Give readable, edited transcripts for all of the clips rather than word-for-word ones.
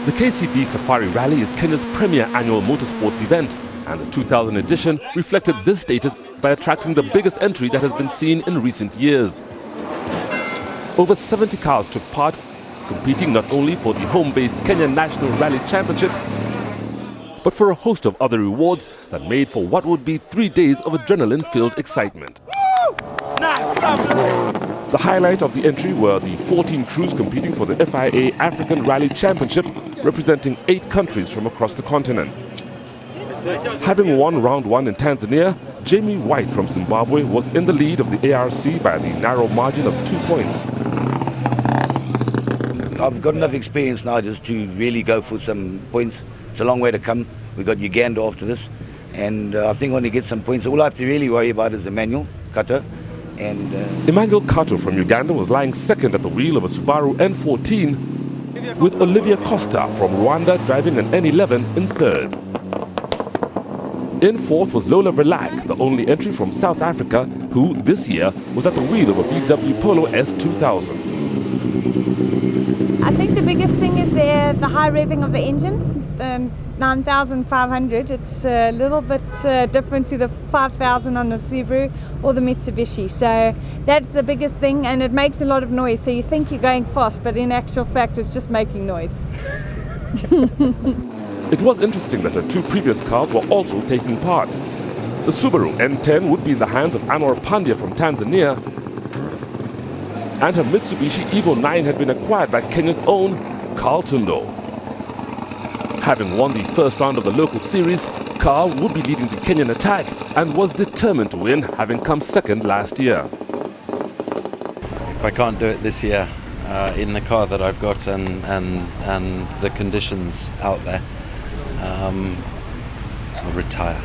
The KCB Safari Rally is Kenya's premier annual motorsports event, and the 2000 edition reflected this status by attracting the biggest entry that has been seen in recent years. Over 70 cars took part, competing not only for the home-based Kenya National Rally Championship, but for a host of other rewards that made for what would be 3 days of adrenaline-filled excitement. The highlight of the entry were the 14 crews competing for the FIA African Rally Championship, representing 8 countries from across the continent. Having won round 1 in Tanzania, Jamie White from Zimbabwe was in the lead of the ARC by the narrow margin of 2 points. I've got enough experience now just to really go for some points. It's a long way to come. We've got Uganda after this, and I think when we get some points, all I have to really worry about is Emmanuel Kato. Emmanuel Kato from Uganda was lying second at the wheel of a Subaru N14, with Olivia Costa from Rwanda driving an N11 in third. In fourth was Lola Verlaque, the only entry from South Africa, who this year was at the wheel of a VW Polo S2000. I think the biggest thing is the high revving of the engine. 9,500, it's a little bit different to the 5,000 on the Subaru or the Mitsubishi, so that's the biggest thing, and it makes a lot of noise, so you think you're going fast, but in actual fact it's just making noise. It was interesting that the 2 previous cars were also taking part. The Subaru N10 would be in the hands of Anwar Pandya from Tanzania, and her Mitsubishi Evo 9 had been acquired by Kenya's own Carl Tundo. Having won the first round of the local series, Carl would be leading the Kenyan attack and was determined to win, having come second last year. If I can't do it this year in the car that I've got and the conditions out there, I'll retire.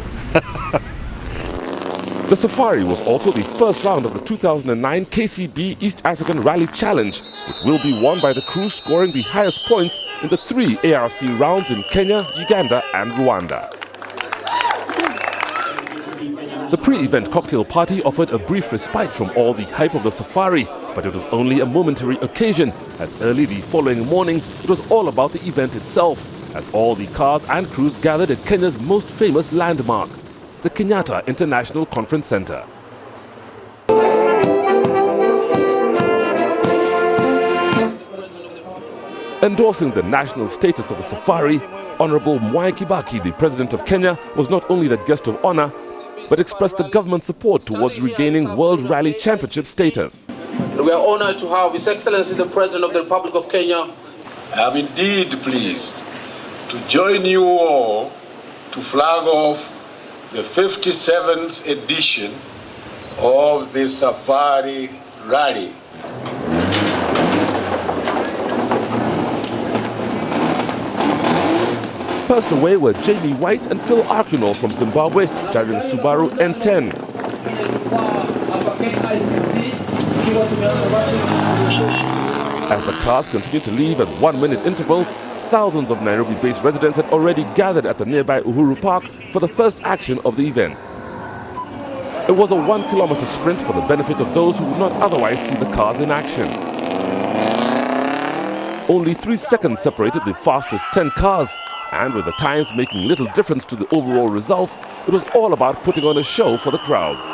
The Safari was also the first round of the 2009 KCB East African Rally Challenge, which will be won by the crew scoring the highest points in the 3 ARC rounds in Kenya, Uganda and Rwanda. The pre-event cocktail party offered a brief respite from all the hype of the Safari, but it was only a momentary occasion, as early the following morning it was all about the event itself, as all the cars and crews gathered at Kenya's most famous landmark, the Kenyatta International Conference Center. Endorsing the national status of the Safari, Honorable Mwai Kibaki, the President of Kenya, was not only the guest of honor, but expressed the government's support towards regaining World Rally Championship status. And we are honored to have His Excellency the President of the Republic of Kenya. I am indeed pleased to join you all to flag off the 57th edition of the Safari Rally. First away were Jamie White and Phil Arkinol from Zimbabwe, driving a Subaru N10. As the cars continued to leave at 1-minute intervals, thousands of Nairobi-based residents had already gathered at the nearby Uhuru Park for the first action of the event. It was a 1-kilometer sprint for the benefit of those who would not otherwise see the cars in action. Only 3 seconds separated the fastest 10 cars, and with the times making little difference to the overall results, it was all about putting on a show for the crowds.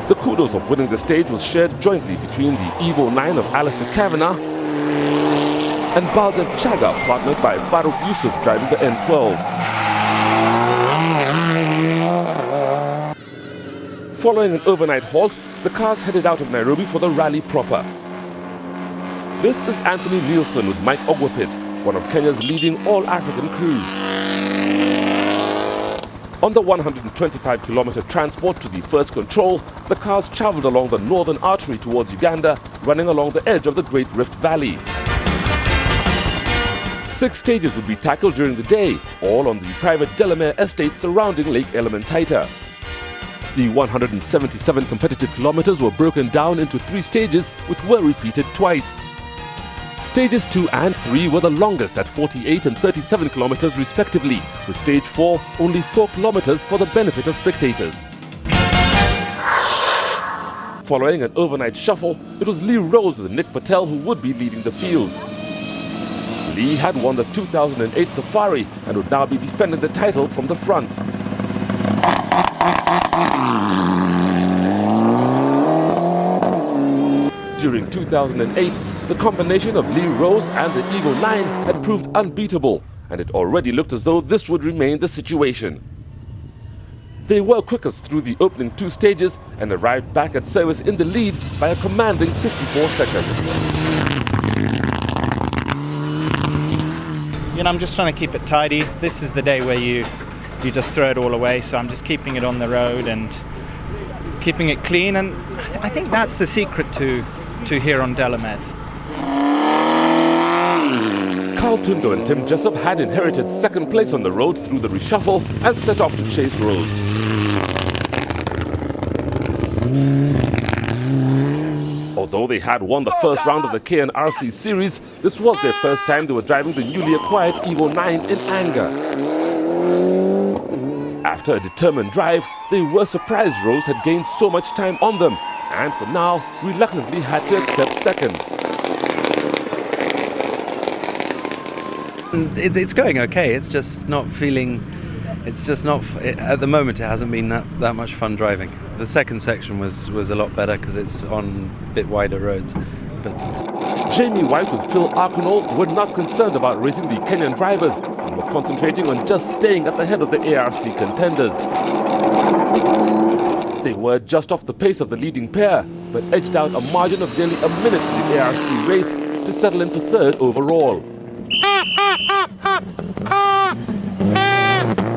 The kudos of winning the stage was shared jointly between the Evo 9 of Alistair Kavanagh and Baldev Chaga, partnered by Farouk Yusuf driving the N12. Following an overnight halt, the cars headed out of Nairobi for the rally proper. This is Anthony Nielsen with Mike Ogwapit, one of Kenya's leading all-African crews. On the 125-kilometer transport to the first control, the cars traveled along the northern artery towards Uganda, running along the edge of the Great Rift Valley. 6 stages would be tackled during the day, all on the private Delamere estate surrounding Lake Elementaita. The 177 competitive kilometers were broken down into 3 stages, which were repeated twice. Stages 2 and 3 were the longest at 48 and 37 kilometers respectively, with stage 4 only 4 kilometers for the benefit of spectators. Following an overnight shuffle, it was Lee Rose with Nick Patel who would be leading the field. Lee had won the 2008 Safari and would now be defending the title from the front. During 2008, the combination of Lee Rose and the Eagle 9 had proved unbeatable, and it already looked as though this would remain the situation. They were quickest through the opening 2 stages and arrived back at service in the lead by a commanding 54 seconds. You know, I'm just trying to keep it tidy. This is the day where you just throw it all away, so I'm just keeping it on the road and keeping it clean, and I think that's the secret to here on Delamere's. Carl Tundo and Tim Jessup had inherited second place on the road through the reshuffle and set off to chase Rose. Although they had won the first round of the KNRC series, this was their first time they were driving the newly acquired Eagle 9 in anger. After a determined drive, they were surprised Rose had gained so much time on them, and for now, reluctantly had to accept second. It's going okay. It's just not feeling. It's just not. At the moment, it hasn't been that much fun driving. The second section was a lot better because it's on a bit wider roads. But Jamie White with Phil Arkinol were not concerned about racing the Kenyan drivers and were concentrating on just staying at the head of the ARC contenders. They were just off the pace of the leading pair, but edged out a margin of nearly a minute in the ARC race to settle into third overall.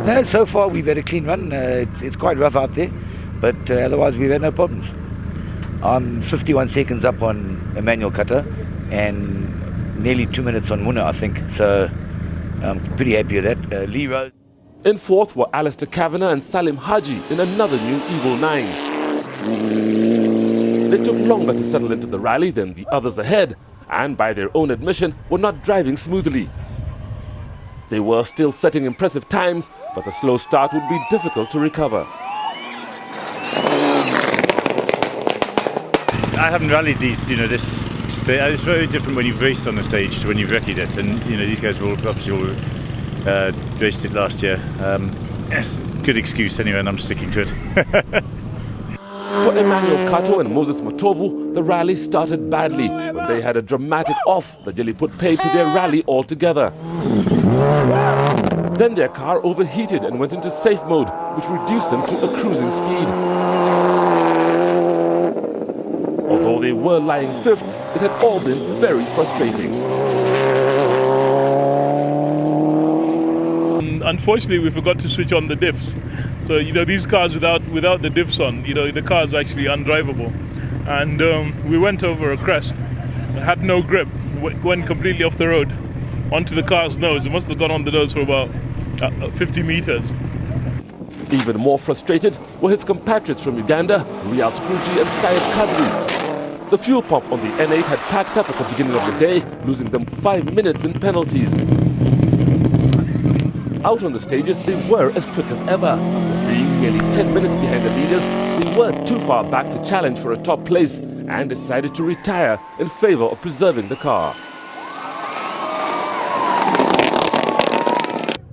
No, so far we've had a clean run. It's quite rough out there, but otherwise we've had no problems. I'm 51 seconds up on Emmanuel Cutter and nearly 2 minutes on Muna, I think. So I'm pretty happy with that. Lee Rose. In fourth were Alistair Kavanagh and Salim Haji in another new Eagle 9. They took longer to settle into the rally than the others ahead, and by their own admission were not driving smoothly. They were still setting impressive times, but a slow start would be difficult to recover. I haven't rallied these, this stage. It's very different when you've raced on the stage to when you've recce'd it, and these guys will obviously all raced it last year. Yes, good excuse anyway, and I'm sticking to it. For Emmanuel Kato and Moses Matovu, the rally started badly when they had a dramatic off that nearly put paid to their rally altogether. Then their car overheated and went into safe mode, which reduced them to a cruising speed. Although they were lying fifth, it had all been very frustrating. Unfortunately, we forgot to switch on the diffs. So, these cars without the diffs on, the car is actually undrivable. And we went over a crest, had no grip, went completely off the road onto the car's nose. It must have gone on the nose for about 50 meters. Even more frustrated were his compatriots from Uganda, Riyal Scroogy and Syed Kadri. The fuel pump on the N8 had packed up at the beginning of the day, losing them 5 minutes in penalties. Out on the stages, they were as quick as ever. Being nearly 10 minutes behind the leaders, they were too far back to challenge for a top place and decided to retire in favor of preserving the car.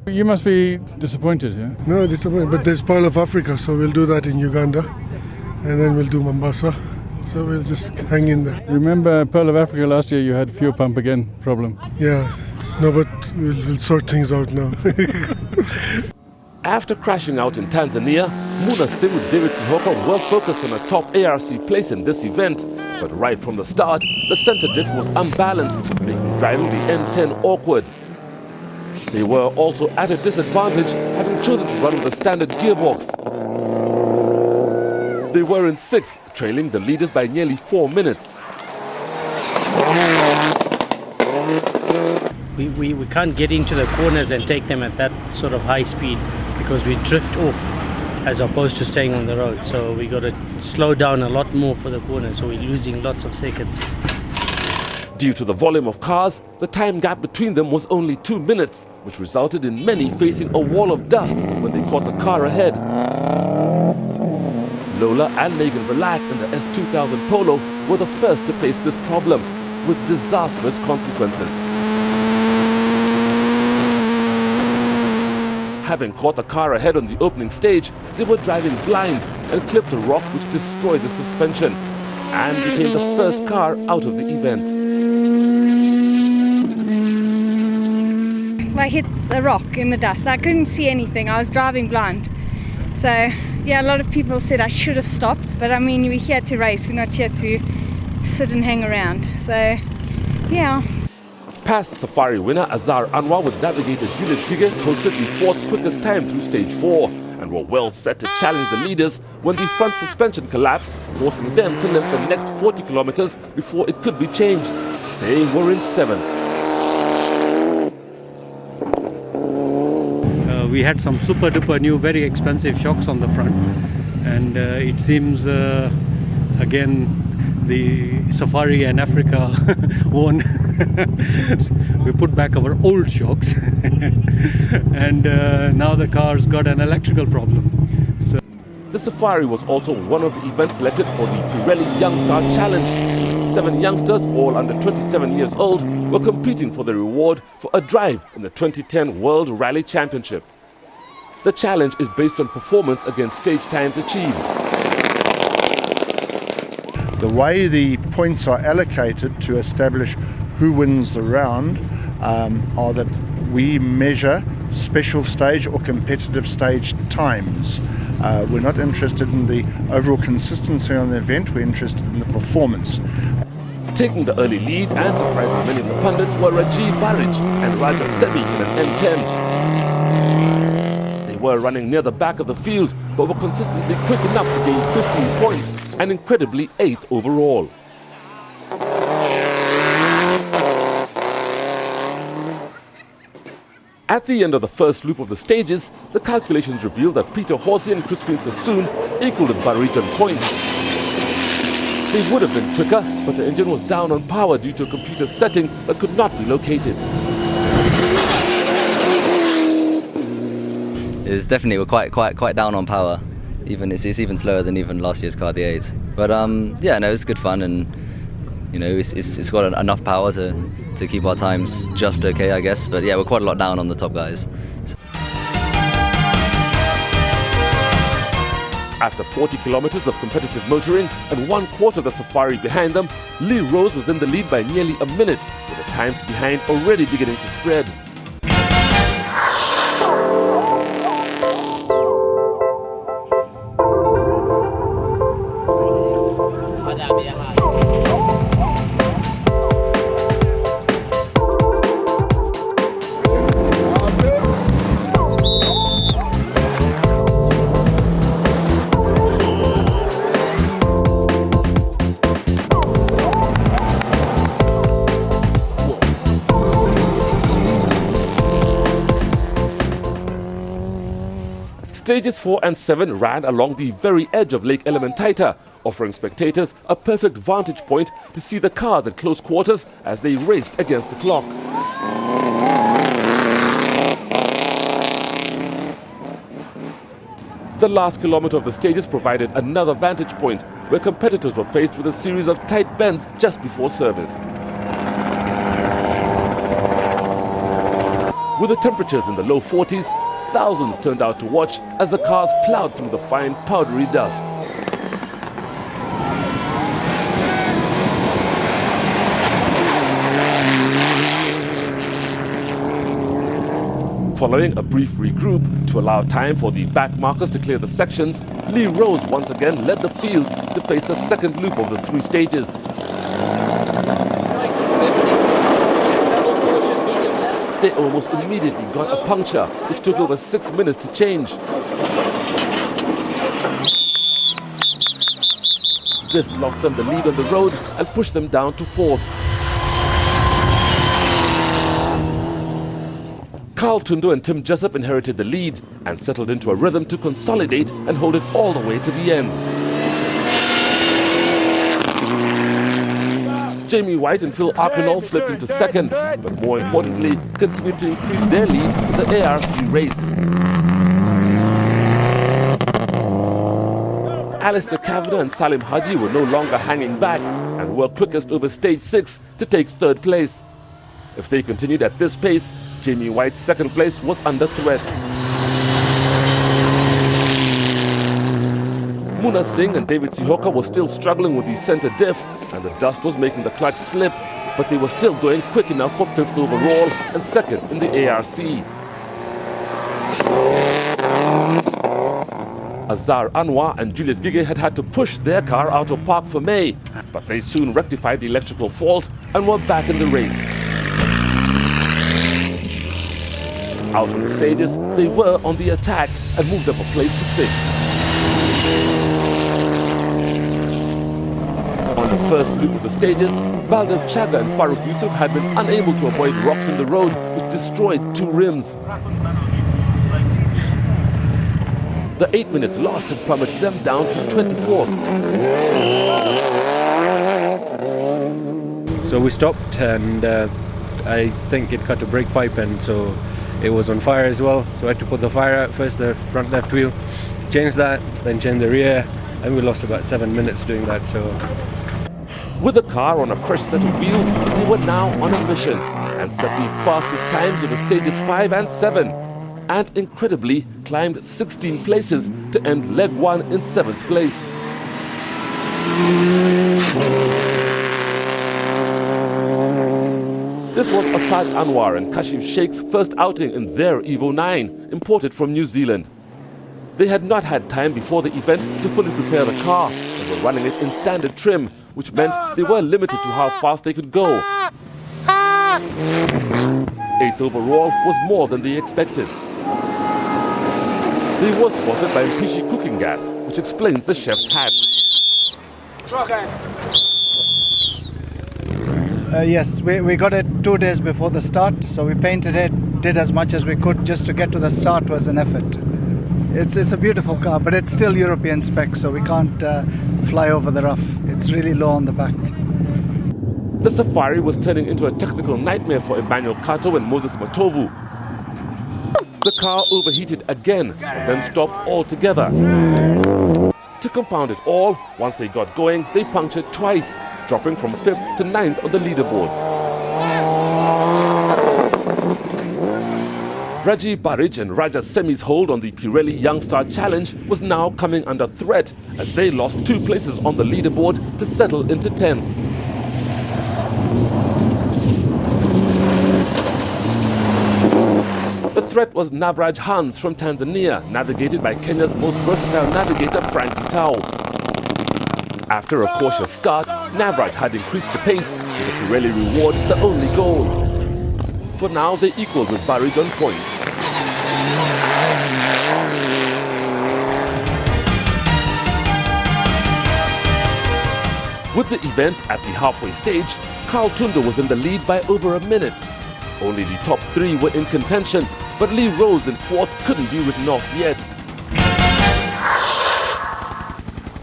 You must be disappointed, yeah? No, disappointed, but there's Pearl of Africa, so we'll do that in Uganda, and then we'll do Mombasa, so we'll just hang in there. Remember Pearl of Africa last year, you had fuel pump again problem? Yeah, no, but we'll sort things out now. After crashing out in Tanzania, Muna Singh with David Sihoka were focused on a top ARC place in this event, but right from the start, the center diff was unbalanced, making driving the N10 awkward. They were also at a disadvantage, having chosen to run with a standard gearbox. They were in sixth, trailing the leaders by nearly 4 minutes. we can't get into the corners and take them at that sort of high speed because we drift off as opposed to staying on the road. So we got to slow down a lot more for the corners, so we're losing lots of seconds. Due to the volume of cars, the time gap between them was only 2 minutes, which resulted in many facing a wall of dust when they caught the car ahead. Lola and Megan Verlack in the S2000 Polo were the first to face this problem, with disastrous consequences. Having caught the car ahead on the opening stage, they were driving blind and clipped a rock which destroyed the suspension and became the first car out of the event. I hit a rock in the dust. I couldn't see anything. I was driving blind. So yeah, a lot of people said I should have stopped, but I mean, we're here to race. We're not here to sit and hang around. So yeah. Past Safari winner Azar Anwar with navigator Julius Giger posted the 4th quickest time through stage 4 and were well set to challenge the leaders when the front suspension collapsed, forcing them to limp the next 40 kilometers before it could be changed. They were in 7th. We had some super duper new, very expensive shocks on the front, and it seems again the Safari and Africa won. We put back our old shocks, and now the car's got an electrical problem. So the Safari was also one of the events selected for the Pirelli Young Star Challenge. 7 youngsters, all under 27 years old, were competing for the reward for a drive in the 2010 World Rally Championship. The challenge is based on performance against stage times achieved. The way the points are allocated to establish who wins the round are that we measure special stage or competitive stage times. We're not interested in the overall consistency on the event, we're interested in the performance. Taking the early lead and surprising many of the pundits were Rajiv Barij and Raja Semi in an M10. Were running near the back of the field, but were consistently quick enough to gain 15 points and incredibly 8th overall. At the end of the first loop of the stages, the calculations revealed that Peter Horsey and Crispin Sassoon equaled Barij on points. They would have been quicker, but the engine was down on power due to a computer setting that could not be located. It's definitely we're quite down on power. It's even slower than even last year's car, the 8. But yeah, no, it's good fun, and you know, it's got enough power to keep our times just okay, I guess. But yeah, we're quite a lot down on the top guys. After 40 kilometers of competitive motoring and 1/4 the Safari behind them, Lee Rose was in the lead by nearly a minute, with the times behind already beginning to spread. Stages 4 and 7 ran along the very edge of Lake Elementaita, offering spectators a perfect vantage point to see the cars at close quarters as they raced against the clock. The last kilometer of the stages provided another vantage point, where competitors were faced with a series of tight bends just before service. With the temperatures in the low 40s, thousands turned out to watch as the cars plowed through the fine powdery dust. Following a brief regroup to allow time for the back markers to clear the sections, Lee Rose once again led the field to face a second loop of the 3 stages. They almost immediately got a puncture, which took over 6 minutes to change. This lost them the lead on the road and pushed them down to 4th. Carl Tundo and Tim Jessup inherited the lead and settled into a rhythm to consolidate and hold it all the way to the end. Jamie White and Phil Arkinol slipped into second, but more importantly, continued to increase their lead in the ARC race. Alistair Kavanagh and Salim Haji were no longer hanging back and were quickest over stage 6 to take third place. If they continued at this pace, Jamie White's second place was under threat. Muna Singh and David Sihoka were still struggling with the centre diff, and the dust was making the clutch slip, but they were still going quick enough for 5th overall and 2nd in the ARC. Azhar Anwar and Julius Gige had to push their car out of park for May, but they soon rectified the electrical fault and were back in the race. Out on the stages, they were on the attack and moved up a place to 6th. On the first loop of the stages, Baldev Chaga and Farooq Yusuf had been unable to avoid rocks in the road, which destroyed 2 rims. The 8 minutes lost had plummeted them down to 24th. So we stopped, and I think it cut a brake pipe, and so it was on fire as well. So I had to put the fire out first, the front left wheel, change that, then change the rear, and we lost about 7 minutes doing that. So, with the car on a fresh set of wheels, they were now on a mission and set the fastest times over stages 5 and 7, and incredibly climbed 16 places to end leg 1 in 7th place. This was Asad Anwar and Kashif Sheikh's first outing in their Evo 9, imported from New Zealand. They had not had time before the event to fully prepare the car and were running it in standard trim, which meant they were limited to how fast they could go. 8th overall was more than they expected. They were spotted by Mpishi cooking gas, which explains the chef's hat. Yes, we got it 2 days before the start, so we painted it, did as much as we could. Just to get to the start was an effort. It's a beautiful car, but it's still European spec, so we can't fly over the rough. It's really low on the back. The safari was turning into a technical nightmare for Emmanuel Kato and Moses Matovu. The car overheated again and then stopped altogether. To compound it all, once they got going, they punctured twice, dropping from 5th to 9th on the leaderboard. Rajiv Barij and Raja Semi's hold on the Pirelli Youngstar Challenge was now coming under threat as they lost 2 places on the leaderboard to settle into 10th. The threat was Navraj Hans from Tanzania, navigated by Kenya's most versatile navigator Frankie Tau. After a cautious start, Navraj had increased the pace, with the Pirelli reward the only goal. For now, they equaled with Barij on points. With the event at the halfway stage, Carl Tundo was in the lead by over a minute. Only the top 3 were in contention, but Lee Rose in 4th couldn't be written off yet.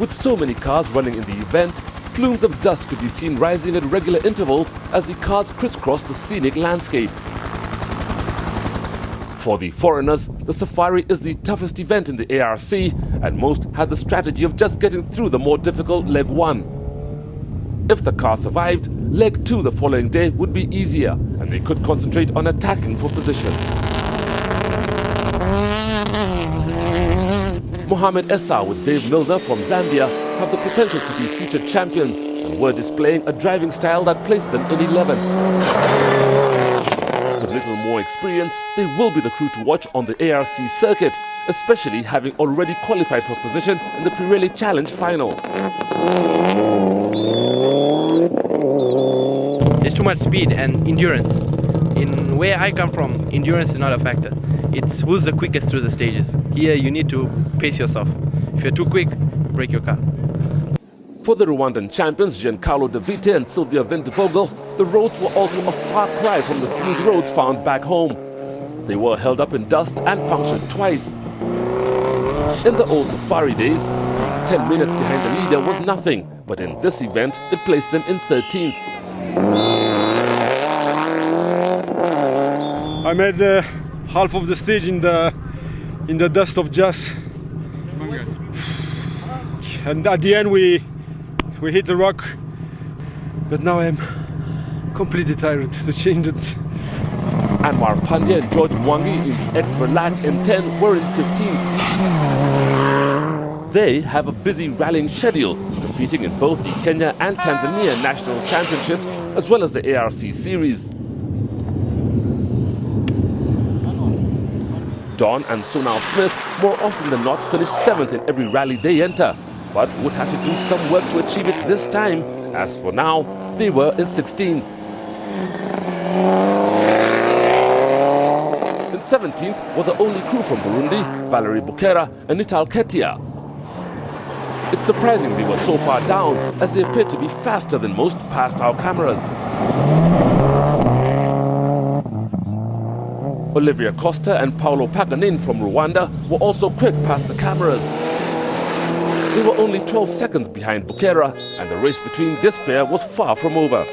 With so many cars running in the event, plumes of dust could be seen rising at regular intervals as the cars crisscrossed the scenic landscape. For the foreigners, the safari is the toughest event in the ARC, and most had the strategy of just getting through the more difficult leg 1. If the car survived, leg 2 the following day would be easier, and they could concentrate on attacking for position. Mohamed Essa with Dave Milner from Zambia have the potential to be future champions and were displaying a driving style that placed them in 11th. With little more experience, they will be the crew to watch on the ARC circuit, especially having already qualified for position in the Pirelli Challenge final. There's too much speed and endurance. In where I come from, endurance is not a factor. It's who's the quickest through the stages. Here you need to pace yourself. If you're too quick, break your car. For the Rwandan champions Giancarlo De Vite and Sylvia Vindevogel, the roads were also a far cry from the smooth roads found back home. they were held up in dust and punctured twice. In the old Safari days, being 10 minutes behind the leader was nothing, but in this event, it placed them in 13th. I made half of the stage in the dust of jazz, and at the end we hit the rock. But now I'm completely tired to change it. Anwar Pandya and George Mwangi in the ex-Verlac M10 were in 15th. They have a busy rallying schedule, competing in both the Kenya and Tanzania national championships as well as the ARC series. Don and Sonal Smith more often than not finish 7th in every rally they enter, but would have to do some work to achieve it this time. As for now, they were in 16th. In 17th were the only crew from Burundi, Valerie Bukera and Nital Ketia. It's surprising they were so far down, as they appeared to be faster than most past our cameras. Olivia Costa and Paolo Paganin from Rwanda were also quick past the cameras. They were only 12 seconds behind Bukera, and the race between this pair was far from over.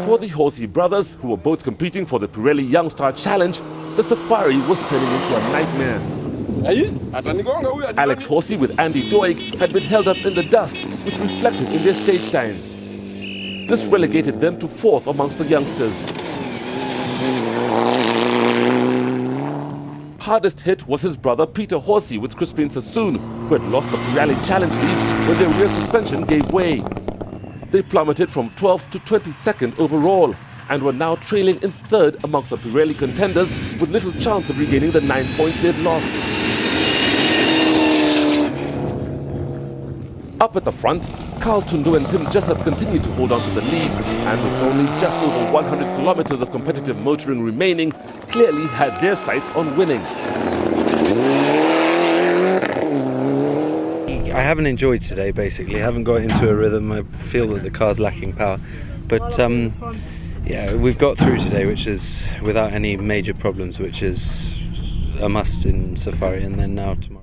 For the Horsey brothers, who were both competing for the Pirelli Young Star Challenge, the safari was turning into a nightmare. Alex Horsey with Andy Doig had been held up in the dust, which reflected in their stage times. This relegated them to 4th amongst the youngsters. Hardest hit was his brother Peter Horsey with Crispin Sassoon, who had lost the Pirelli Challenge lead when their rear suspension gave way. They plummeted from 12th to 22nd overall, and were now trailing in 3rd amongst the Pirelli contenders with little chance of regaining the 9 points they'd lost. Up at the front, Carl Tundu and Tim Jessup continued to hold on to the lead, and with only just over 100 kilometers of competitive motoring remaining, clearly had their sights on winning. I haven't enjoyed today, basically. I haven't got into a rhythm. I feel that the car's lacking power. But yeah, we've got through today, which is without any major problems, which is a must in Safari, and then now tomorrow.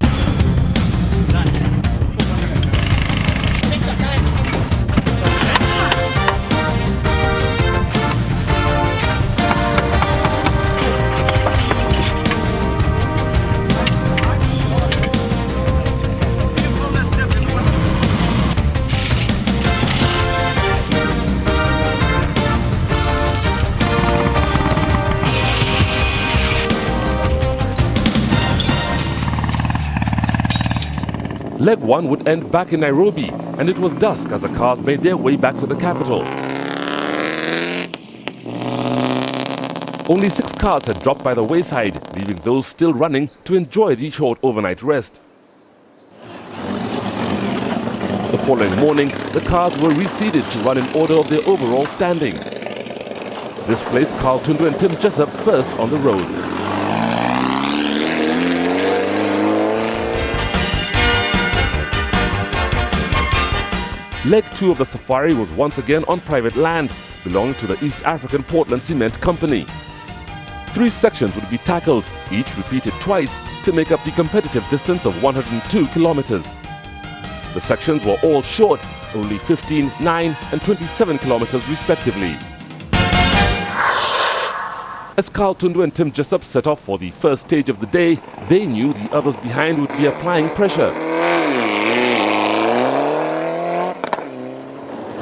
Leg 1 would end back in Nairobi, and it was dusk as the cars made their way back to the capital. Only 6 cars had dropped by the wayside, leaving those still running to enjoy the short overnight rest. The following morning, the cars were reseeded to run in order of their overall standing. This placed Carl Tundu and Tim Jessup first on the road. Leg 2 of the safari was once again on private land, belonging to the East African Portland Cement Company. 3 sections would be tackled, each repeated twice, to make up the competitive distance of 102 kilometers. The sections were all short, only 15, 9 and 27 kilometers respectively. As Carl Tundu and Tim Jessup set off for the first stage of the day, they knew the others behind would be applying pressure.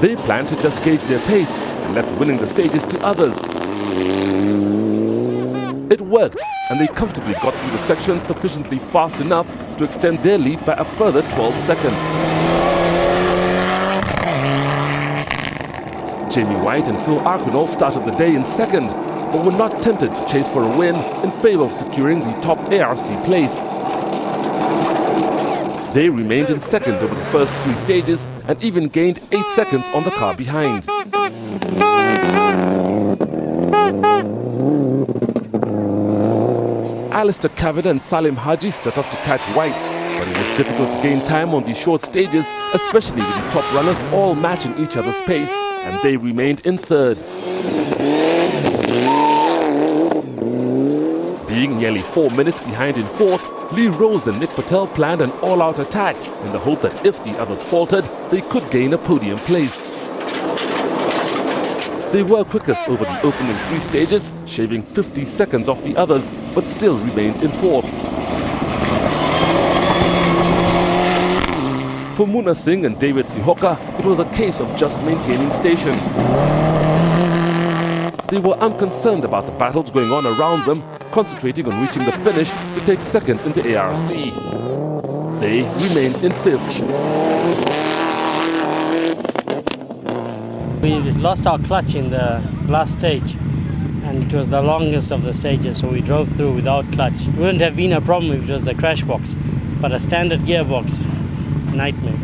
They planned to just gauge their pace and left winning the stages to others. It worked, and they comfortably got through the section sufficiently fast enough to extend their lead by a further 12 seconds. Jamie White and Phil Arkinol started the day in second, but were not tempted to chase for a win in favor of securing the top ARC place. They remained in second over the first 3 stages and even gained 8 seconds on the car behind. Alistair Cavida and Salim Haji set off to catch White, but it was difficult to gain time on these short stages, especially with the top runners all matching each other's pace, and they remained in third. Being nearly 4 minutes behind in fourth, Lee Rose and Nick Patel planned an all-out attack in the hope that if the others faltered, they could gain a podium place. They were quickest over the opening 3 stages, shaving 50 seconds off the others, but still remained in fourth. For Muna Singh and David Sihoka, it was a case of just maintaining station. They were unconcerned about the battles going on around them, concentrating on reaching the finish to take second in the ARC. They remained in fifth. We lost our clutch in the last stage, and it was the longest of the stages, so we drove through without clutch. It wouldn't have been a problem if it was the crash box, but a standard gearbox, nightmare.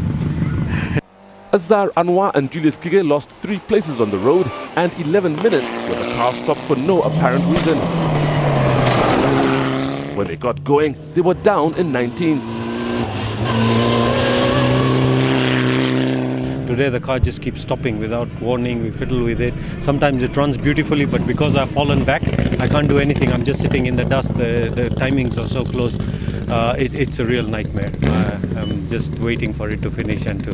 Azhar Anwar and Julius Kige lost 3 places on the road and 11 minutes when the car stopped for no apparent reason. When they got going, they were down in 19th. Today the car just keeps stopping without warning. We fiddle with it. Sometimes it runs beautifully, but because I've fallen back, I can't do anything. I'm just sitting in the dust. The timings are so close. It's a real nightmare. I'm just waiting for it to finish and to...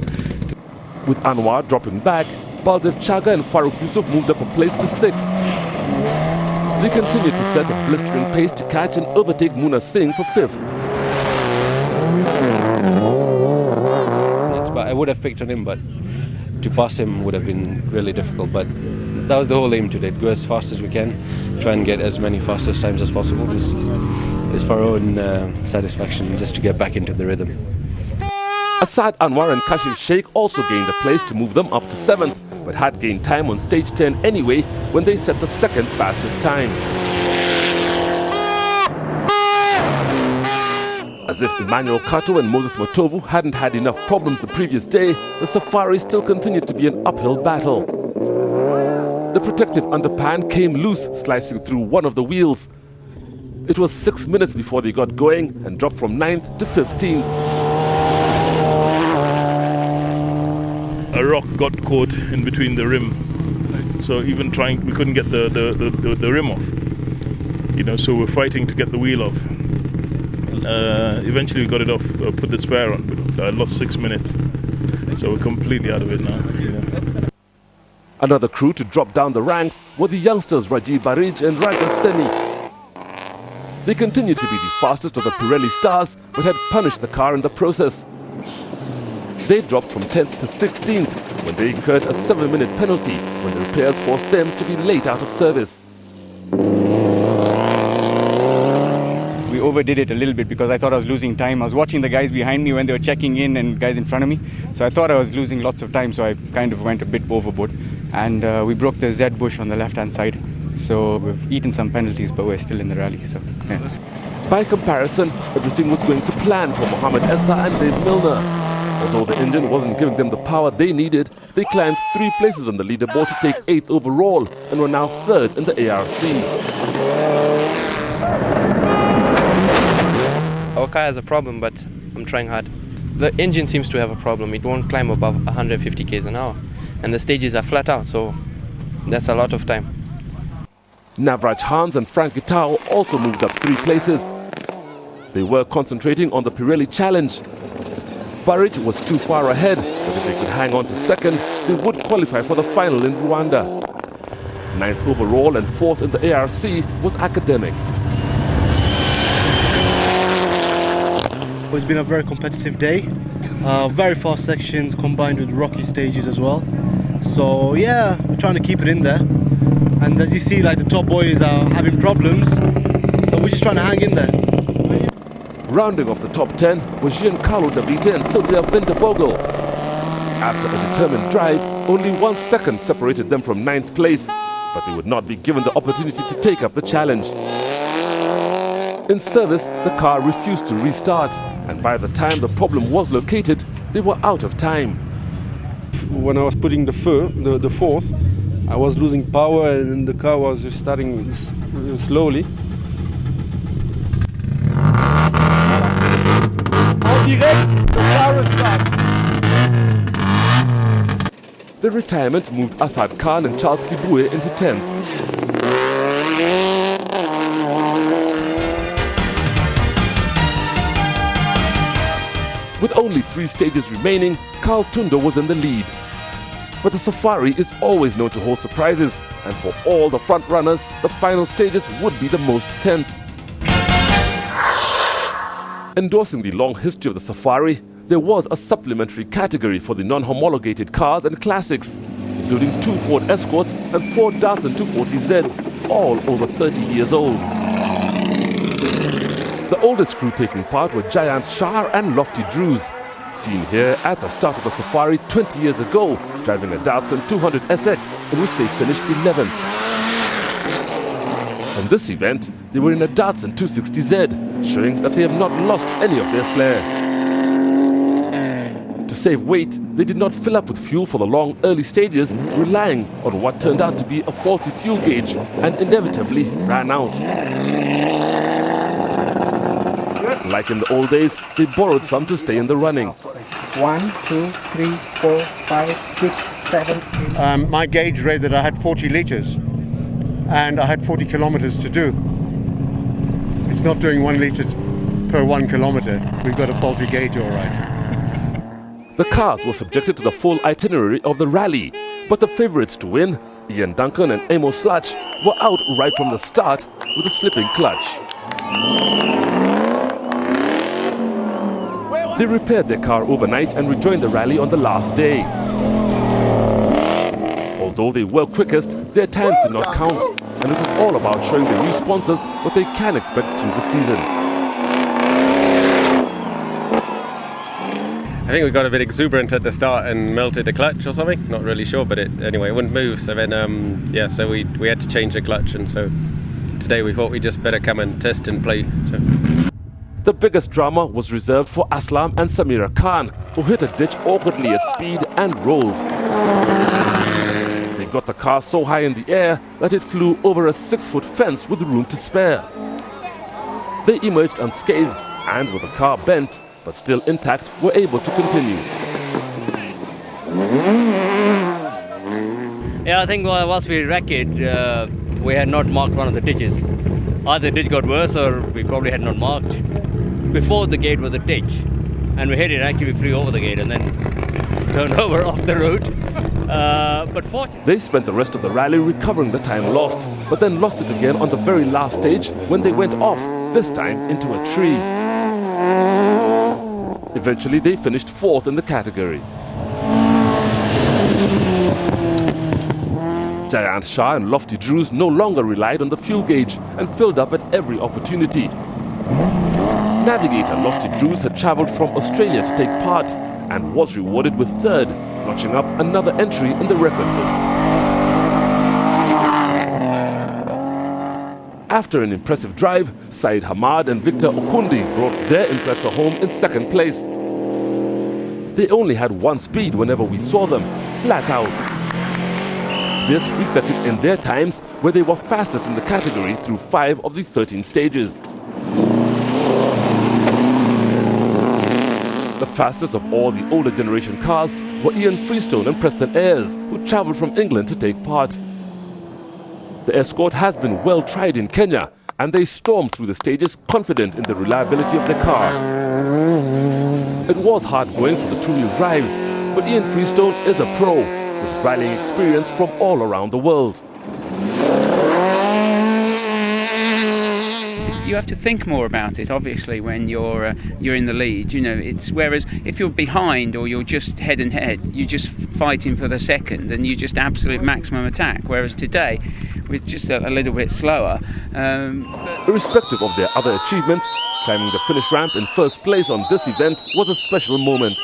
With Anwar dropping back, Baldev Chaga and Farooq Yusuf moved up a place to 6th. They continued to set a blistering pace to catch and overtake Muna Singh for 5th. But I would have picked on him, but to pass him would have been really difficult. But that was the whole aim today: go as fast as we can, try and get as many fastest times as possible. Just for our own satisfaction, just to get back into the rhythm. Asad Anwar and Kashif Sheikh also gained a place to move them up to 7th, but had gained time on stage 10 anyway when they set the second fastest time. As if Emmanuel Kato and Moses Matovu hadn't had enough problems the previous day, the Safari still continued to be an uphill battle. The protective underpan came loose, slicing through one of the wheels. It was 6 minutes before they got going and dropped from 9th to 15th. A rock got caught in between the rim, so even we couldn't get the rim off. So we're fighting to get the wheel off. Eventually we got it off, put the spare on, but I lost 6 minutes, so we're completely out of it now. Another crew to drop down the ranks were the youngsters Rajiv Barij and Raja Seni. They continued to be the fastest of the Pirelli stars, but had punished the car in the process. They dropped from 10th to 16th when they incurred a 7-minute penalty when the repairs forced them to be late out of service. We overdid it a little bit because I thought I was losing time. I was watching the guys behind me when they were checking in and guys in front of me. So I thought I was losing lots of time, so I kind of went a bit overboard. And we broke the Z bush on the left-hand side. So we've eaten some penalties, but we're still in the rally. So yeah. By comparison, everything was going to plan for Mohammed Essa and Dave Milner. Although the engine wasn't giving them the power they needed, they climbed 3 places on the leaderboard to take 8th overall and were now 3rd in the ARC. Our car has a problem, but I'm trying hard. The engine seems to have a problem. It won't climb above 150 km an hour. And the stages are flat out, so that's a lot of time. Navraj Hans and Frank Gitao also moved up 3 places. They were concentrating on the Pirelli Challenge. Barrage was too far ahead, but if they could hang on to 2nd, they would qualify for the final in Rwanda. 9th overall and 4th in the ARC was academic. It's been a very competitive day. Very fast sections combined with rocky stages as well. So yeah, we're trying to keep it in there. And as you see, like the top boys are having problems. So we're just trying to hang in there. Rounding off the top 10 was Giancarlo Davide and Sylvia Vindevogel. After a determined drive, only 1 second separated them from 9th place, but they would not be given the opportunity to take up the challenge. In service, the car refused to restart, and by the time the problem was located, they were out of time. When I was putting the 4th, I was losing power and the car was just starting slowly. direct le power start. The retirement moved Asad Khan and Charles Kibue into 10th. With only 3 stages remaining, Carl Tundo was in the lead. But the Safari is always known to hold surprises, and for all the front runners, the final stages would be the most tense. Endorsing the long history of the Safari, there was a supplementary category for the non-homologated cars and classics, including 2 Ford Escorts and 4 Datsun 240Zs, all over 30 years old. The oldest crew taking part were Giants Shah and Lofty Drews, seen here at the start of the Safari 20 years ago, driving a Datsun 200 SX, in which they finished 11th. On this event, they were in a Datsun 260Z, showing that they have not lost any of their flair. To save weight, they did not fill up with fuel for the long early stages, relying on what turned out to be a faulty fuel gauge, and inevitably ran out. Like in the old days, they borrowed some to stay in the running. 1, 2, 3, 4, 5, 6, 7, 8. My gauge read that I had 40 litres and I had 40 kilometres to do. It's not doing 1 litre per 1 kilometre. We've got a faulty gauge, all right. The cars were subjected to the full itinerary of the rally, but the favourites to win, Ian Duncan and Amos Slutch, were out right from the start with a slipping clutch. They repaired their car overnight and rejoined the rally on the last day. Although they were quickest, their times did not count, and it was all about showing the new sponsors what they can expect through the season. I think we got a bit exuberant at the start and melted the clutch or something. Not really sure, but it wouldn't move. So then, so we had to change the clutch, and so today we thought we'd just better come and test and play. So. The biggest drama was reserved for Aslam and Samira Khan, who hit a ditch awkwardly at speed and rolled. They got the car so high in the air that it flew over a 6-foot fence with room to spare. They emerged unscathed and, with the car bent but still intact, were able to continue. Yeah, I think whilst we wrecked it, we had not marked one of the ditches. Either the ditch got worse or we probably had not marked. Before the gate was a ditch, and we hit it. Actually, we flew over the gate and then turned over off the road. But fortunately, they spent the rest of the rally recovering the time lost, but then lost it again on the very last stage when they went off, this time into a tree. Eventually, they finished 4th in the category. Giant Shah and Lofty Drews no longer relied on the fuel gauge and filled up at every opportunity. Navigator Lofty Drews had travelled from Australia to take part and was rewarded with 3rd, notching up another entry in the record books. After an impressive drive, Saeed Hamad and Victor Okundi brought their Impreza home in 2nd place. They only had 1 speed whenever we saw them, flat out. This reflected in their times, where they were fastest in the category through 5 of the 13 stages. The fastest of all the older generation cars were Ian Freestone and Preston Ayres, who travelled from England to take part. The Escort has been well tried in Kenya, and they stormed through the stages confident in the reliability of their car. It was hard going for the 2-wheel drives, but Ian Freestone is a pro, with rallying experience from all around the world. You have to think more about it, obviously, when you're in the lead. You know, it's whereas if you're behind or you're just head and head, you're just fighting for the second and you just absolute maximum attack. Whereas today, we're just a little bit slower. Irrespective of their other achievements, climbing the finish ramp in 1st place on this event was a special moment.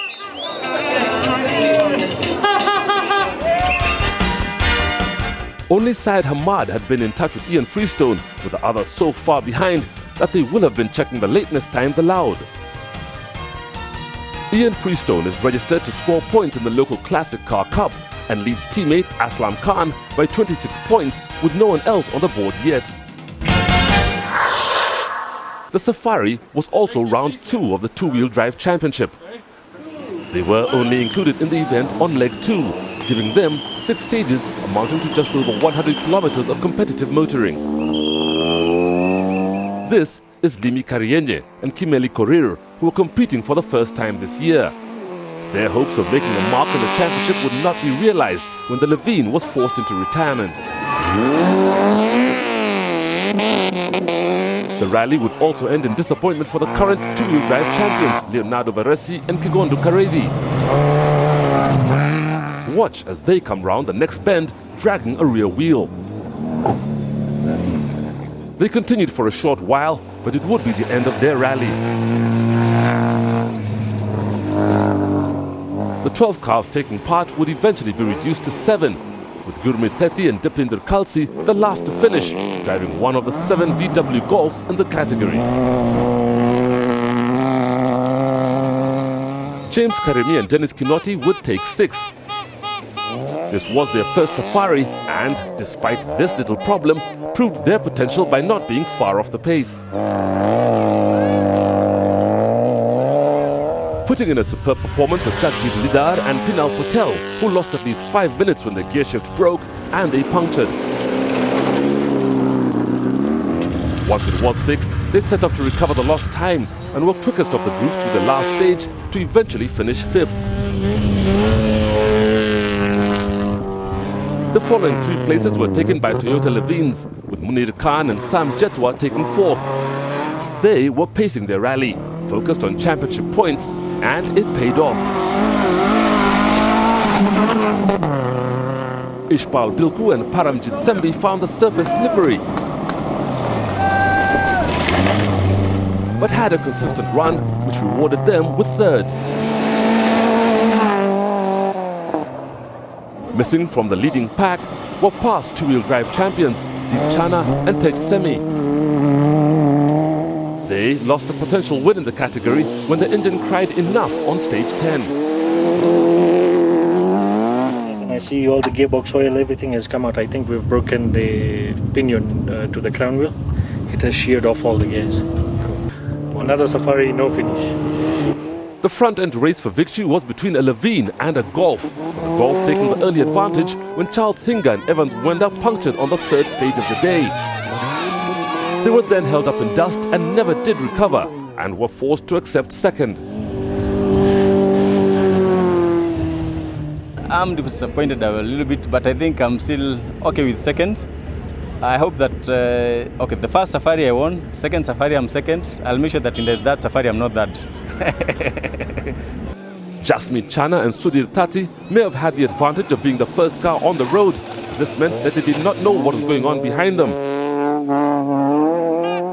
Only Syed Hamad had been in touch with Ian Freestone, with the others so far behind that they will have been checking the lateness times allowed. Ian Freestone is registered to score points in the local Classic Car Cup and leads teammate Aslam Khan by 26 points with no one else on the board yet. the Safari was also round 2 of the two-wheel drive championship. They were only included in the event on leg 2, giving them 6 stages amounting to just over 100 kilometers of competitive motoring. This is Limi Karienye and Kimeli Korir, who are competing for the first time this year. Their hopes of making a mark in the championship would not be realized when the Levine was forced into retirement. The rally would also end in disappointment for the current two-wheel drive champions Leonardo Varesi and Kigondo Karevi. Watch as they come round the next bend, dragging a rear wheel. They continued for a short while, but it would be the end of their rally. The 12 cars taking part would eventually be reduced to 7, with Gurmeet Tethi and Dipinder Khalsi the last to finish, driving one of the 7 VW Golfs in the category. James Karimi and Dennis Kinoti would take 6th. This was their first Safari and, despite this little problem, proved their potential by not being far off the pace. Putting in a superb performance were Jagjit Lidar and Pinal Patel, who lost at least 5 minutes when the gear shift broke and they punctured. Once it was fixed, they set off to recover the lost time and were quickest of the group through the last stage to eventually finish 5th. The following 3 places were taken by Toyota Levines, with Munir Khan and Sam Jetwa taking 4th. They were pacing their rally, focused on championship points, and it paid off. Ishpal Bilku and Paramjit Sembi found the surface slippery, but had a consistent run, which rewarded them with 3rd. Missing from the leading pack were past two-wheel drive champions Deep Chana and Tej Semi. They lost a potential win in the category when the engine cried enough on stage 10. I see all the gearbox oil, everything has come out. I think we've broken the pinion to the crown wheel. It has sheared off all the gears. Another Safari, no finish. The front-end race for victory was between a Levine and a Golf, with the Golf taking the early advantage when Charles Hinga and Evans Wenda punctured on the 3rd stage of the day. They were then held up in dust and never did recover, and were forced to accept 2nd. I'm disappointed a little bit, but I think I'm still okay with 2nd. I hope that, the first Safari I won, 2nd Safari I'm 2nd. I'll make sure that in the 3rd Safari I'm not 3rd. Jasmeet Chana and Sudhir Tati may have had the advantage of being the first car on the road. This meant that they did not know what was going on behind them.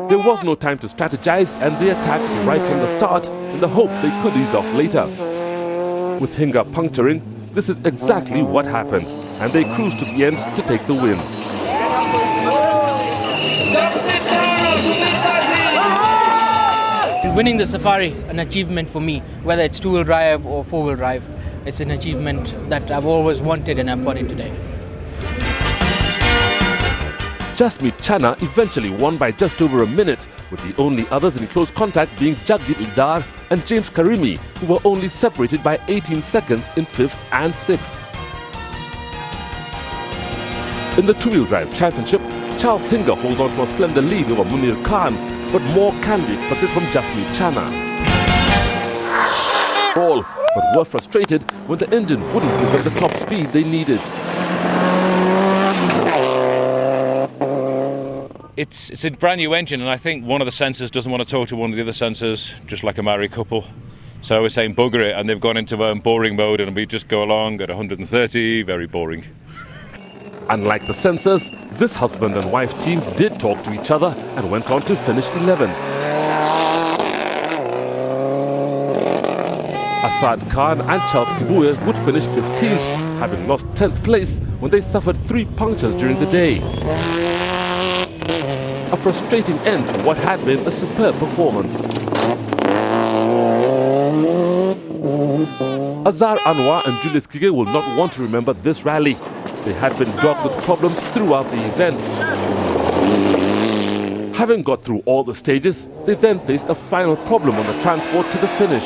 There was no time to strategize and they attacked right from the start in the hope they could ease off later. With Hinga puncturing, this is exactly what happened, and they cruised to the end to take the win. Winning the Safari, an achievement for me, whether it's two-wheel drive or four-wheel drive. It's an achievement that I've always wanted and I've got it today. Jasmeet Chana eventually won by just over a minute, with the only others in close contact being Jagjit Idar and James Karimi, who were only separated by 18 seconds in 5th and 6th. In the two-wheel drive championship, Charles Hinga holds on to a slender lead over Munir Khan, but more can be expected from Jasmeet Chana. All, but were frustrated when the engine wouldn't give them the top speed they needed. It's a brand new engine, and I think one of the sensors doesn't want to talk to one of the other sensors, just like a married couple. So we're saying bugger it, and they've gone into boring mode, and we just go along at 130, very boring. Unlike the sensors, this husband and wife team did talk to each other and went on to finish 11th. Asad Khan and Charles Kibuye would finish 15th, having lost 10th place when they suffered 3 punctures during the day. A frustrating end to what had been a superb performance. Azhar Anwar and Julius Kige will not want to remember this rally. They had been dogged with problems throughout the event. Having got through all the stages, they then faced a final problem on the transport to the finish.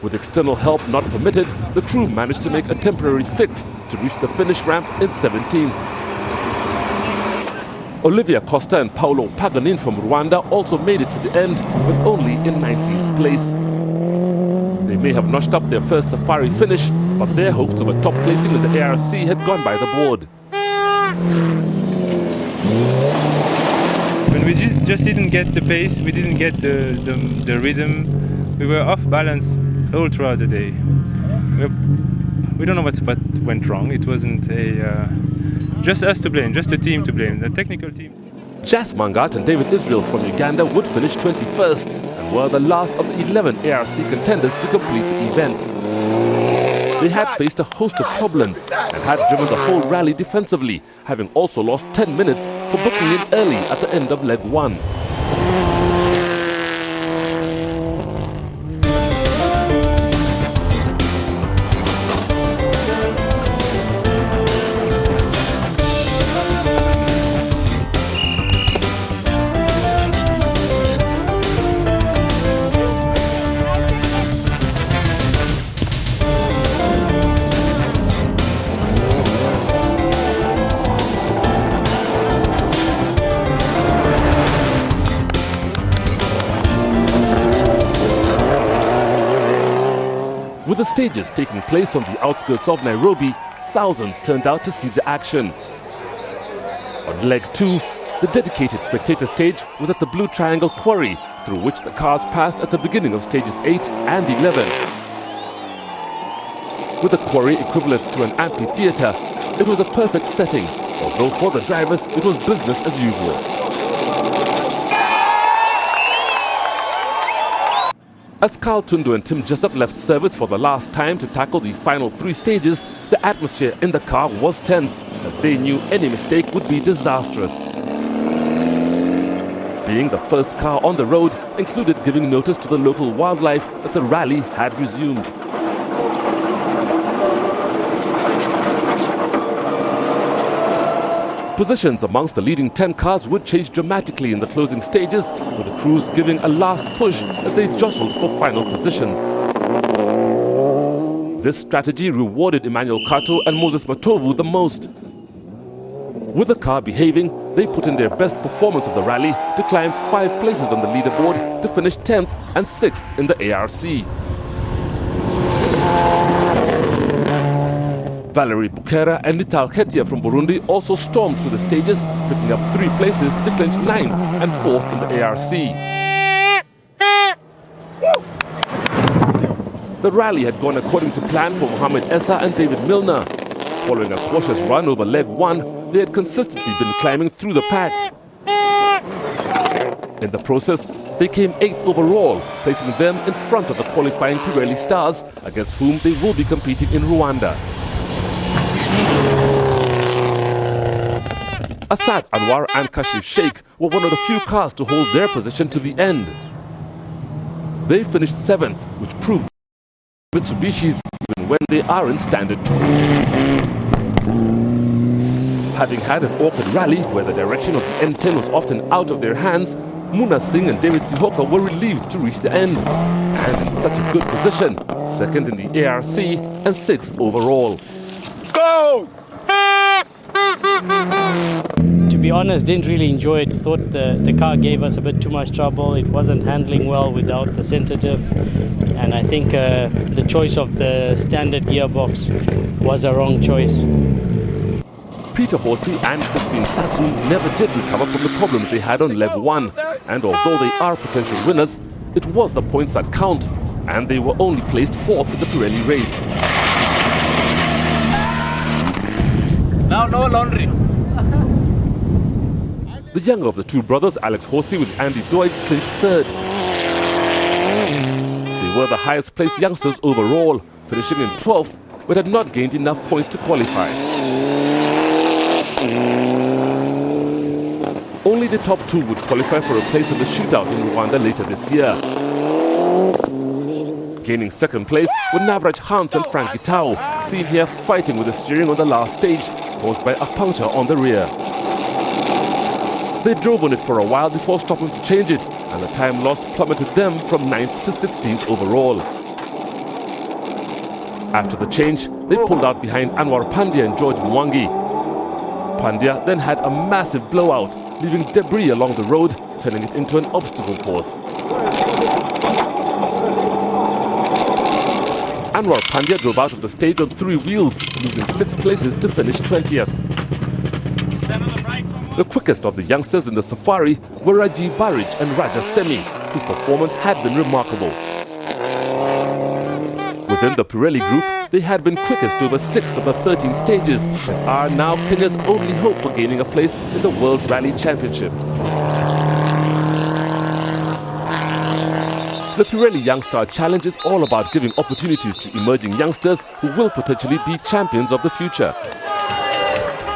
With external help not permitted, the crew managed to make a temporary fix to reach the finish ramp in 17th. Olivia Costa and Paolo Paganin from Rwanda also made it to the end, but only in 19th place. They may have notched up their first safari finish, but their hopes of a top placing in the ARC had gone by the board. When we just didn't get the pace, we didn't get the rhythm, we were off balance all throughout the day. We don't know what went wrong. It wasn't just us to blame, just the team to blame, the technical team. Jas Mangat and David Israel from Uganda would finish 21st and were the last of the 11 ARC contenders to complete the event. They had faced a host of problems and had driven the whole rally defensively, having also lost 10 minutes for booking in early at the end of leg 1. With the stages taking place on the outskirts of Nairobi, thousands turned out to see the action. On leg 2, the dedicated spectator stage was at the Blue Triangle Quarry, through which the cars passed at the beginning of stages 8 and 11. With the quarry equivalent to an amphitheater, it was a perfect setting, although for the drivers it was business as usual. As Carl Tundu and Tim Jessup left service for the last time to tackle the final 3 stages, the atmosphere in the car was tense, as they knew any mistake would be disastrous. Being the first car on the road included giving notice to the local wildlife that the rally had resumed. Positions amongst the leading 10 cars would change dramatically in the closing stages, with the crews giving a last push as they jostled for final positions. This strategy rewarded Emmanuel Kato and Moses Matovu the most. With the car behaving, they put in their best performance of the rally to climb 5 places on the leaderboard to finish 10th and 6th in the ARC. Valerie Bukera and Nital Hetia from Burundi also stormed through the stages, picking up 3 places to clinch 9th and 4th in the ARC. The rally had gone according to plan for Mohamed Essa and David Milner. Following a cautious run over leg 1, they had consistently been climbing through the pack. In the process, they came 8th overall, placing them in front of the qualifying Pirelli Stars, against whom they will be competing in Rwanda. Asad Anwar and Kashif Sheikh were one of the few cars to hold their position to the end. They finished 7th, which proved Mitsubishi's even when they are in standard 2. Having had an awkward rally where the direction of the N10 was often out of their hands, Muna Singh and David Sihoka were relieved to reach the end, and in such a good position, 2nd in the ARC and 6th overall. Go! To be honest, didn't really enjoy it. Thought the car gave us a bit too much trouble. It wasn't handling well without the center diff, and I think the choice of the standard gearbox was a wrong choice. Peter Horsey and Crispin Sasu never did recover from the problems they had on leg 1, and although they are potential winners, it was the points that count, and they were only placed 4th in the Pirelli race. Now no laundry. The younger of the 2 brothers, Alex Horsey with Andy Doig, clinched 3rd. They were the highest placed youngsters overall, finishing in 12th, but had not gained enough points to qualify. Only the top 2 would qualify for a place in the shootout in Rwanda later this year. Gaining 2nd place were Navraj Hans and Frank Gitao, seen here fighting with the steering on the last stage, caused by a puncture on the rear. They drove on it for a while before stopping to change it, and the time lost plummeted them from 9th to 16th overall. After the change, they pulled out behind Anwar Pandya and George Mwangi. Pandya then had a massive blowout, leaving debris along the road, turning it into an obstacle course. Anwar Pandya drove out of the stage on 3 wheels, losing 6 places to finish 20th. The quickest of the youngsters in the safari were Rajiv Barij and Raja Semi, whose performance had been remarkable. Within the Pirelli group, they had been quickest over 6 of the 13 stages and are now Kenya's only hope for gaining a place in the World Rally Championship. The Pirelli Youngstar Challenge is all about giving opportunities to emerging youngsters who will potentially be champions of the future.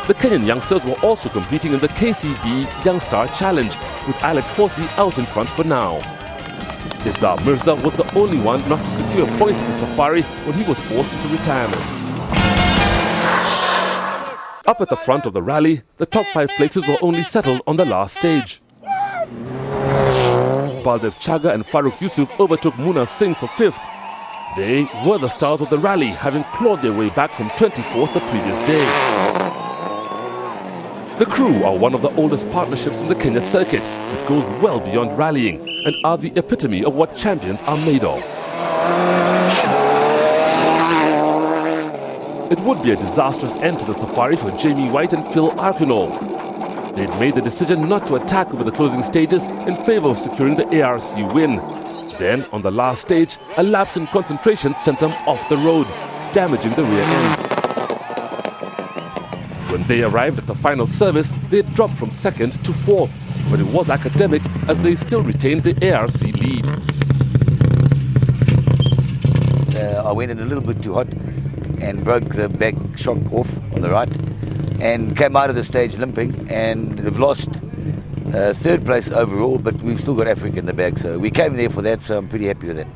The Kenyan youngsters were also competing in the KCB Youngstar Challenge, with Alex Horsey out in front for now. Isar Mirza was the only one not to secure points in the safari when he was forced into retirement. Up at the front of the rally, the top 5 places were only settled on the last stage. Baldev Chaga and Farooq Yusuf overtook Muna Singh for 5th. They were the stars of the rally, having clawed their way back from 24th the previous day. The crew are one of the oldest partnerships in the Kenya circuit, which goes well beyond rallying and are the epitome of what champions are made of. It would be a disastrous end to the safari for Jamie White and Phil Arkinol. They'd made the decision not to attack over the closing stages in favour of securing the ARC win. Then, on the last stage, a lapse in concentration sent them off the road, damaging the rear end. When they arrived at the final service, they dropped from 2nd to 4th, but it was academic as they still retained the ARC lead. I went in a little bit too hot and broke the back shock off on the right and came out of the stage limping, and have lost 3rd place overall, but we've still got Africa in the bag, so we came there for that, so I'm pretty happy with that.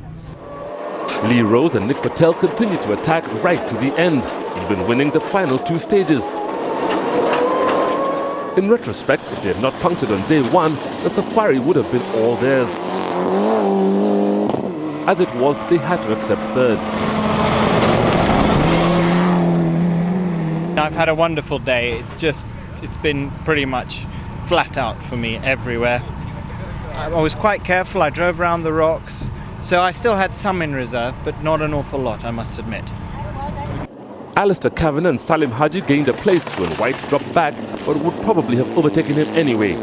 Lee Rose and Nick Patel continued to attack right to the end, even winning the final 2 stages. In retrospect, if they had not punctured on day 1, the safari would have been all theirs. As it was, they had to accept 3rd. I've had a wonderful day. It's been pretty much flat out for me everywhere. I was quite careful. I drove around the rocks, so I still had some in reserve, but not an awful lot, I must admit. Alistair Kavanagh and Salim Haji gained a place when White dropped back, but would probably have overtaken him anyway.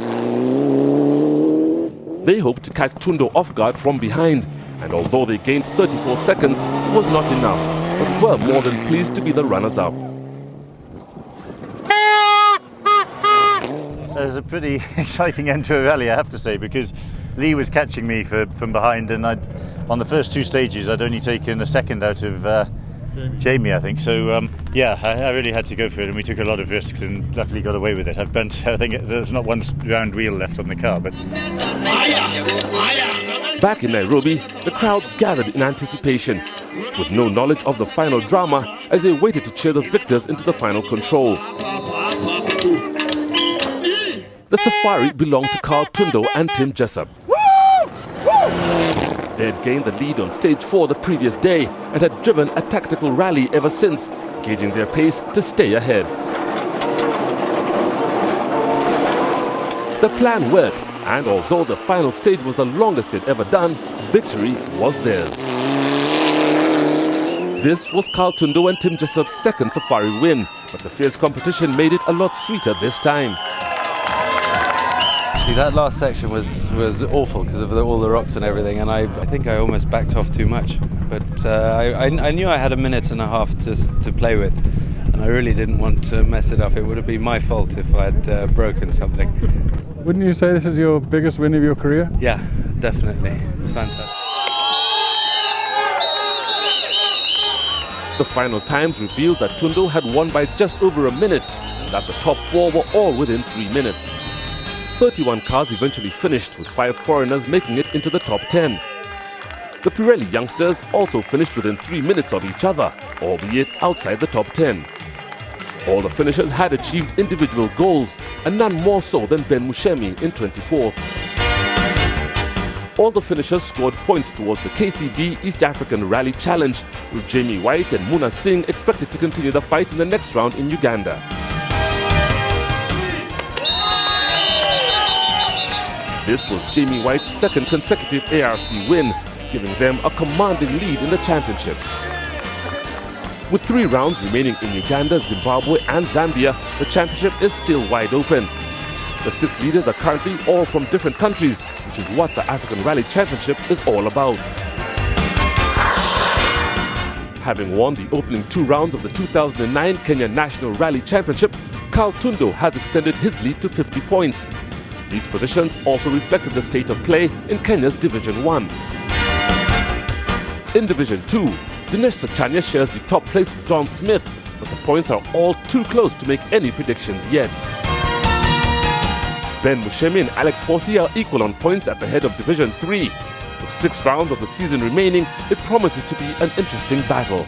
They hoped to catch Tundo off guard from behind, and although they gained 34 seconds, it was not enough, but were more than pleased to be the runners-up. It was a pretty exciting end to a rally, I have to say, because Lee was catching me from behind, and on the first 2 stages I'd only taken a second out of Jamie, I think. So yeah, I really had to go for it, and we took a lot of risks and luckily got away with it. I think there's not one round wheel left on the car, but... Back in Nairobi, the crowds gathered in anticipation, with no knowledge of the final drama as they waited to cheer the victors into the final control. The safari belonged to Carl Tundo and Tim Jessup. They had gained the lead on stage 4 the previous day and had driven a tactical rally ever since, gauging their pace to stay ahead. The plan worked, and although the final stage was the longest they'd ever done, victory was theirs. This was Carl Tundo and Tim Jessup's 2nd safari win, but the fierce competition made it a lot sweeter this time. Actually, that last section was awful because of all the rocks and everything, and I think I almost backed off too much. But I knew I had a minute and a half to play with, and I really didn't want to mess it up. It would have been my fault if I'd broken something. Wouldn't you say this is your biggest win of your career? Yeah, definitely. It's fantastic. The final times revealed that Tundo had won by just over a minute, and that the top 4 were all within 3 minutes. 31 cars eventually finished, with 5 foreigners making it into the top 10. The Pirelli youngsters also finished within 3 minutes of each other, albeit outside the top 10. All the finishers had achieved individual goals, and none more so than Ben Mushemi in 24th. All the finishers scored points towards the KCB East African Rally Challenge, with Jamie White and Muna Singh expected to continue the fight in the next round in Uganda. This was Jamie White's second consecutive ARC win, giving them a commanding lead in the championship. With 3 rounds remaining in Uganda, Zimbabwe and Zambia, the championship is still wide open. The 6 leaders are currently all from different countries, which is what the African Rally Championship is all about. Having won the opening 2 rounds of the 2009 Kenya National Rally Championship, Carl Tundo has extended his lead to 50 points. These positions also reflected the state of play in Kenya's Division 1. In Division 2, Dinesh Sachanya shares the top place with John Smith, but the points are all too close to make any predictions yet. Ben Mushemi and Alex Horsey are equal on points at the head of Division 3. With 6 rounds of the season remaining, it promises to be an interesting battle.